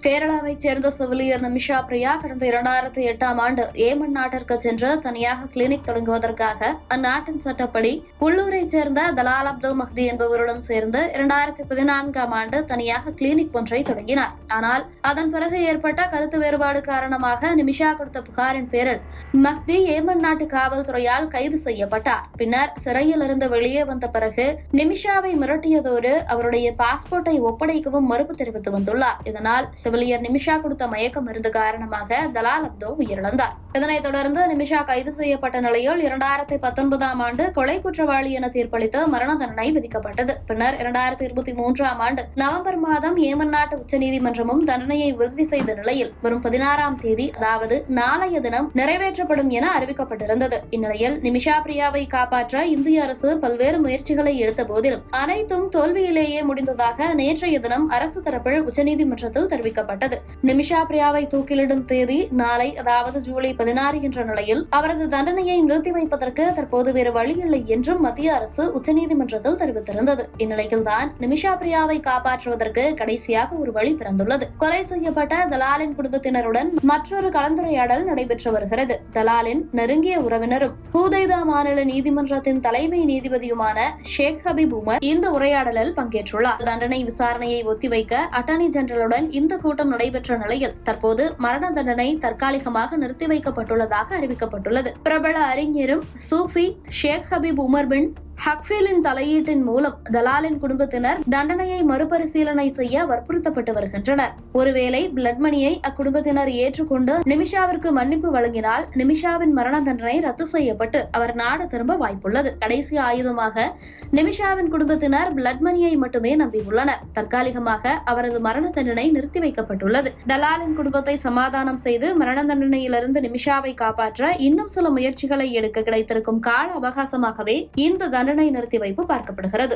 கேரளாவைச் சேர்ந்த செவிலியர் நிமிஷா பிரியா கடந்த 2008ஆம் ஆண்டு ஏமன் நாட்டிற்கு சென்று தனியாக கிளினிக் தொடங்குவதற்காக அந்நாட்டின் சட்டப்படி உள்ளூரைச் சேர்ந்த தலால் அப்துல் மஹ்தி என்பவருடன் சேர்ந்து 2014ஆம் ஆண்டு தனியாக கிளினிக் ஒன்றை தொடங்கினார். ஆனால் அதன் பிறகு ஏற்பட்ட கருத்து வேறுபாடு காரணமாக நிமிஷா கொடுத்த புகாரின் பேரில் மஹ்தி ஏமன் நாட்டு காவல்துறையால் கைது செய்யப்பட்டார். பின்னர் சிறையில் இருந்து வெளியே வந்த பிறகு நிமிஷாவை மிரட்டியதோடு அவருடைய பாஸ்போர்ட்டை ஒப்படைக்கவும் மறுப்பு தெரிவித்து வந்துள்ளார். இதனால் செவிலியர் நிமிஷா கொடுத்த மயக்க மருந்து காரணமாக தலால் அப்தோ உயிரிழந்தார். இதனைத் தொடர்ந்து நிமிஷா கைது செய்யப்பட்ட நிலையில் 2019ஆம் ஆண்டு கொலை குற்றவாளி என தீர்ப்பளித்து மரண தண்டனை விதிக்கப்பட்டது. பின்னர் 2023ஆம் ஆண்டு நவம்பர் மாதம் ஏமன் நாட்டு உச்சநீதிமன்றமும் தண்டனையை உறுதி செய்த நிலையில் வரும் 16ஆம் தேதி, அதாவது நாளைய தினம் நிறைவேற்றப்படும் என அறிவிக்கப்பட்டிருந்தது. இந்நிலையில் நிமிஷா பிரியாவை காப்பாற்ற இந்திய அரசு பல்வேறு முயற்சிகளை எடுத்த போதிலும் அனைத்தும் தோல்வியிலேயே முடிந்ததாக நேற்றைய தினம் அரசு தரப்பில் உச்சநீதிமன்றத்தில் தெரிவிக்கப்பட்டது. நிமிஷா பிரியாவை தூக்கிலிடும் தேதி நாளை, அதாவது ஜூலை 16 என்ற நிலையில் அவரது தண்டனையை நிறுத்தி வைப்பதற்கு தற்போது வேறு வழியில்லை என்றும் மத்திய அரசு உச்சநீதிமன்றத்தில் தெரிவித்திருந்தது. இந்நிலையில்தான் நிமிஷா பிரியாவை காப்பாற்றுவதற்கு கடைசியாக ஒரு வழி பிறந்துள்ளது. கொலை செய்யப்பட்ட தலாலின் குடும்பத்தினருடன் மற்றொரு கலந்துரையாடல் நடைபெற்று வருகிறது. தலாலின் நெருங்கிய உறவினரும் ஹூதைதா மாநில நீதிமன்றத்தின் தலைமை நீதிபதியுமான ஷேக் ஹபீப் உமர் இந்த உரையாடலில் பங்கேற்றுள்ளார். தண்டனை விசாரணையை ஒத்திவைக்க அட்டர்னி ஜெனரலுடன் இந்த கூட்டம் நடைபெற்ற நிலையில் தற்போது மரண தண்டனை தற்காலிகமாக நிறுத்தி வைக்கப்பட்டுள்ளதாக அறிவிக்கப்பட்டுள்ளது. பிரபல அறிஞரும் சூஃபி ஷேக் ஹபீப் உமர் பின் ஹக்ஃபீலின் தலையீட்டின் மூலம் தலாலின் குடும்பத்தினர் தண்டனையை மறுபரிசீலனை செய்ய வற்புறுத்தப்பட்டு வருகின்றனர். ஒருவேளை பிளட் மணியை அக்குடும்பத்தினர் ஏற்றுக்கொண்டு நிமிஷாவிற்கு மன்னிப்பு வழங்கினால் நிமிஷாவின் மரண தண்டனை ரத்து செய்யப்பட்டு அவர் நாடு திரும்ப வாய்ப்புள்ளது. கடைசி ஆயுதமாக நிமிஷாவின் குடும்பத்தினர் பிளட் மணியை மட்டுமே நம்பியுள்ளனர். தற்காலிகமாக அவரது மரண தண்டனை நிறுத்தி வைக்கப்பட்டுள்ளது. தலாலின் குடும்பத்தை சமாதானம் செய்து மரண தண்டனையிலிருந்து நிமிஷாவை காப்பாற்ற இன்னும் சில முயற்சிகளை எடுக்க கிடைத்திருக்கும் கால அவகாசமாகவே இந்த தண்டனை நிறுத்தி வைப்பு பார்க்கப்படுகிறது.